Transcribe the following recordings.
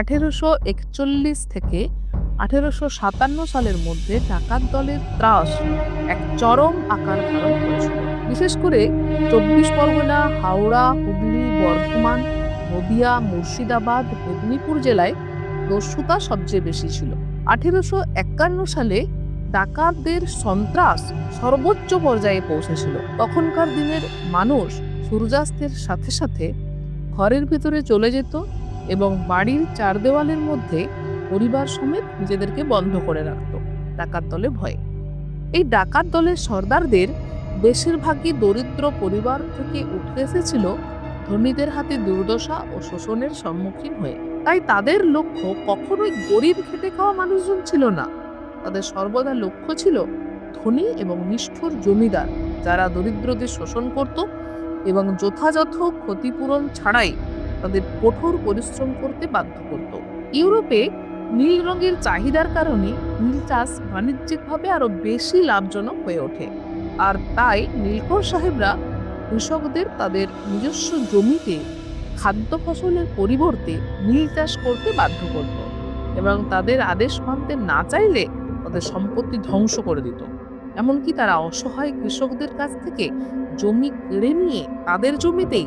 1841 থেকে 1857 সালের মধ্যে ডাকাত দলের ত্রাস এক চরম আকার ধারণ করেছিল। বিশেষ করে 24 পরগনা, হাওড়া, হুগলি, বর্ধমান, নদিয়া, মুর্শিদাবাদ, মেদিনীপুর জেলায় দস্যুতা সবচেয়ে বেশি ছিল। 1851 সালে ডাকাতদের সন্ত্রাস সর্বোচ্চ পর্যায়ে পৌঁছেছিল। তখনকার দিনের মানুষ সূর্যাস্তের সাথে সাথে ঘরের ভেতরে চলে যেত এবং বাড়ির চার দেওয়ালের মধ্যে পরিবার সমেত নিজেদেরকে বন্ধ করে রাখত ডাকাত দলে ভয়ে। এই ডাকাত দলের সর্দারদের বেশিরভাগই দরিদ্র পরিবার থেকে উঠে এসেছিল ধনীদের হাতে দুর্দশা ও শোষণের সম্মুখীন হয়ে। তাই তাদের লক্ষ্য কখনোই গরিব খেটে খাওয়া মানুষজন ছিল না। তাদের সর্বদা লক্ষ্য ছিল ধনী এবং নিষ্ঠুর জমিদার, যারা দরিদ্রদের শোষণ করত এবং যথাযথ ক্ষতিপূরণ ছাড়াই তাদের কঠোর পরিশ্রম করতে বাধ্য করত। ইউরোপে নীল রঙের চাহিদার কারণে নীল চাষ বাণিজ্যিকভাবে আরো বেশি লাভজনক হয়ে ওঠে, আর তাই নীলকর সাহেবরা কৃষকদের তাদের নিজস্ব জমিতে খাদ্য ফসলের পরিবর্তে নীল চাষ করতে বাধ্য করত এবং তাদের আদেশ মানতে না চাইলে তাদের সম্পত্তি ধ্বংস করে দিত। এমনকি তারা অসহায় কৃষকদের কাছ থেকে জমি কেড়ে নিয়ে তাদের জমিতেই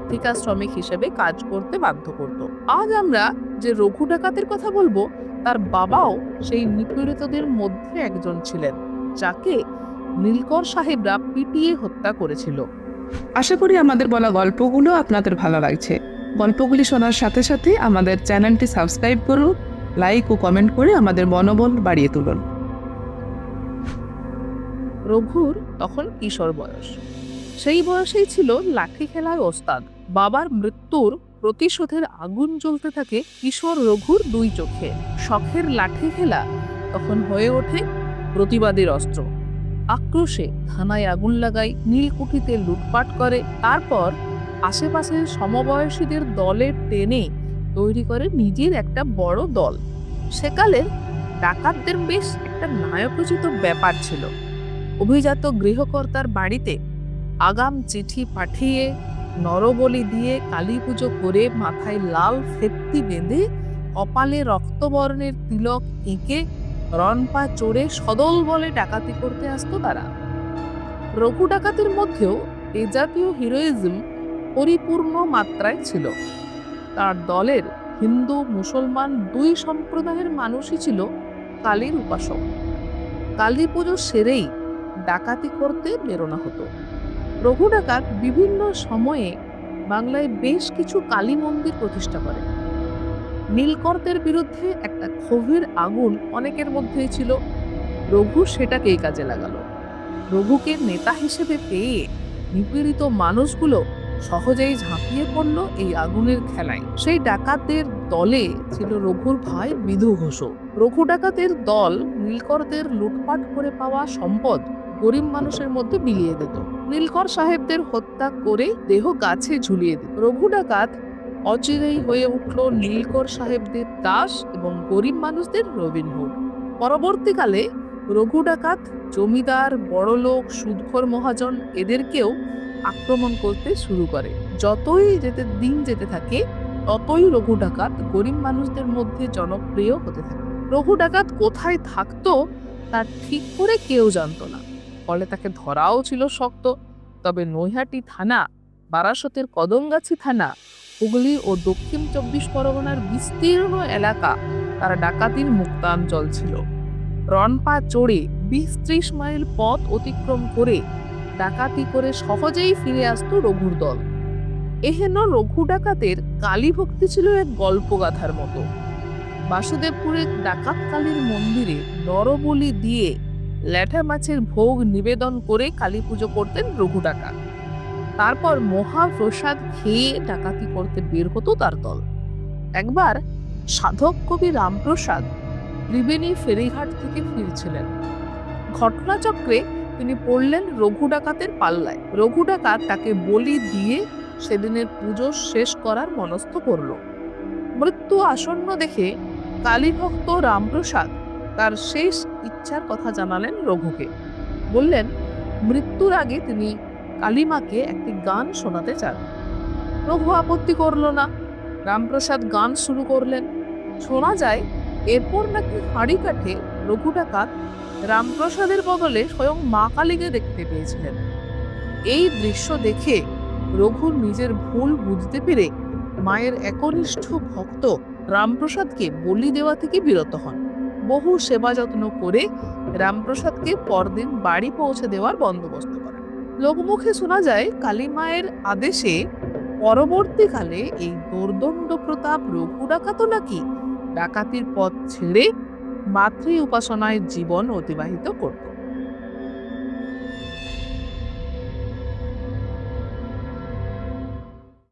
ঠিকা শ্রমিক হিসেবে কাজ করতে বাধ্য করত। আজ আমরা যে রঘু ডাকাতের কথা বলবো, তার বাবাও সেই নিপীড়িতদের মধ্যে একজন ছিলেন, যাকে নীলকর সাহেবরা পিটিয়ে হত্যা করেছিল। আশা করি আমাদের বলা গল্পগুলো আপনাদের ভালো লাগছে। গল্পগুলি শোনার সাথে সাথে আমাদের চ্যানেলটি সাবস্ক্রাইব করুন, লাইক ও কমেন্ট করে আমাদের মনোবল বাড়িয়ে তুলুন। রঘুর তখন কিশোর বয়স। সেই বয়সেই ছিল লাঠি খেলার ওস্তাদ। বাবার মৃত্যুর প্রতিশোধের আগুন জ্বলতে থাকে কিশোর রঘুর দুই চোখে। শখের লাঠি খেলা তখন হয়ে ওঠে প্রতিবাদের অস্ত্র। আক্রোশে থানায় আগুন লাগায়, নীলকুঠিতে লুটপাট করে, তারপর আশেপাশের সমবয়সীদের দলে টেনে তৈরি করে নিজের একটা বড় দল। সেকালের ডাকাতদের বেশ একটা নায়কোচিত ব্যাপার ছিল। অভিজাত গৃহকর্তার বাড়িতে আগাম চিঠি পাঠিয়ে, নরবলি দিয়ে, কালী পুজো করে, মাথায় লাল ফেত্তি বেঁধে, কপালে রক্তবর্ণের তিলক এঁকে, রনপা চড়ে সদল বলে ডাকাতি করতে আসতো তারা। রঘু ডাকাতের মধ্যেও এ জাতীয় হিরোইজম পরিপূর্ণ মাত্রায় ছিল। তার দলের হিন্দু মুসলমান দুই সম্প্রদায়ের মানুষই ছিল কালীর উপাসক। কালী পুজো সেরেই ডাকাতি করতে বেরোনো হতো। রঘু ডাকাত বিভিন্ন সময়ে বাংলায় বেশ কিছু কালী মন্দির প্রতিষ্ঠা করে। নীলকরদের বিরুদ্ধে একটা ক্ষোভের আগুন অনেকের মধ্যেই ছিল। রঘু সেটাকেই কাজে লাগালো। রঘুকে নেতা হিসেবে পেয়ে নিপীড়িত মানুষগুলো সহজেই ঝাঁপিয়ে পড়ল এই আগুনের খেলায়। সেই ডাকাতদের দলে ছিল রঘুর ভাই বিধু ঘোষ। রঘু ডাকাতের দল নীলকরদের লুটপাট করে পাওয়া সম্পদ গরিব মানুষের মধ্যে বিলিয়ে দিত। নীলকর সাহেবদের হত্যা করে দেহ গাছে ঝুলিয়ে দিত। রঘু ডাকাত অচিরেই হয়ে উঠল নীলকর সাহেবদের দাস এবং গরিব মানুষদের রবিনহুড। পরবর্তীকালে রঘু ডাকাত জমিদার, বড়লোক, সুদখোর মহাজন এদেরকেও আক্রমণ করতে শুরু করে। যতই দিন যেতে থাকে ততই রঘু ডাকাত গরিব মানুষদের মধ্যে জনপ্রিয় হতে থাকে। রঘু ডাকাত কোথায় থাকতো তা ঠিক করে কেউ জানতো না, ফলে তাকে ধরাও ছিল শক্ত। তবে নৈহাটি থানা, বারাসতের কদমগাছি থানা, হুগলি ও দক্ষিণ 24 পরগনার বিস্তীর্ণ এলাকা তার ডাকাতির মুক্তাঞ্চল ছিল। রনপা চড়ে 20-30 মাইল পথ অতিক্রম করে ডাকাতি করে সহজেই ফিরে আসতো রঘুর দল। এহেন রঘু ডাকাতের কালী ভক্তি ছিল এক গল্পগাথার মতো। বাসুদেবপুরের ডাকাত কালীর মন্দিরে নরবলি দিয়ে ল্যাঠা মাছের ভোগ নিবেদন করে কালী পুজো করতেন রঘু ডাকাত। তারপর মহাপ্রসাদ খেয়ে ডাকাতি করতে বের হতো তার দল। একবার সাধক কবি রামপ্রসাদ ত্রিবেণী ফেরিঘাট থেকে ফিরছিলেন। ঘটনাচক্রে তিনি পড়লেন রঘু ডাকাতের পাল্লায়। রঘু ডাকাত তাকে বলি দিয়ে সেদিনের পুজো শেষ করার মনস্থ করল। মৃত্যু আসন্ন দেখে কালীভক্ত রামপ্রসাদ তার শেষ ইচ্ছার কথা জানালেন রঘুকে। বললেন মৃত্যুর আগে তিনি কালীমাকে একটি গান শোনাতে চান। রঘু আপত্তি করল না। রামপ্রসাদ গান শুরু করলেন। শোনা যায় এরপর নাকি হাঁড়ি কাঠে রঘু ডাকাত রামপ্রসাদের বদলে স্বয়ং মা কালীকে দেখতে পেয়েছিলেন। এই দৃশ্য দেখে রঘু নিজের ভুল বুঝতে পেরে মায়ের একনিষ্ঠ ভক্ত রামপ্রসাদকে বলি দেওয়া থেকে বিরত হন। বহু সেবা যত্ন করে রামপ্রসাদকে পরদিন বাড়ি পৌঁছে দেওয়ার বন্দোবস্ত করেন। লোকমুখে শোনা যায় কালী মায়ের আদেশে পরবর্তীকালে এই দুর্দণ্ড প্রতাপ রঘু ডাকাতও নাকি ডাকাতির পথ ছেড়ে মাতৃ উপাসনায় জীবন অতিবাহিত করত।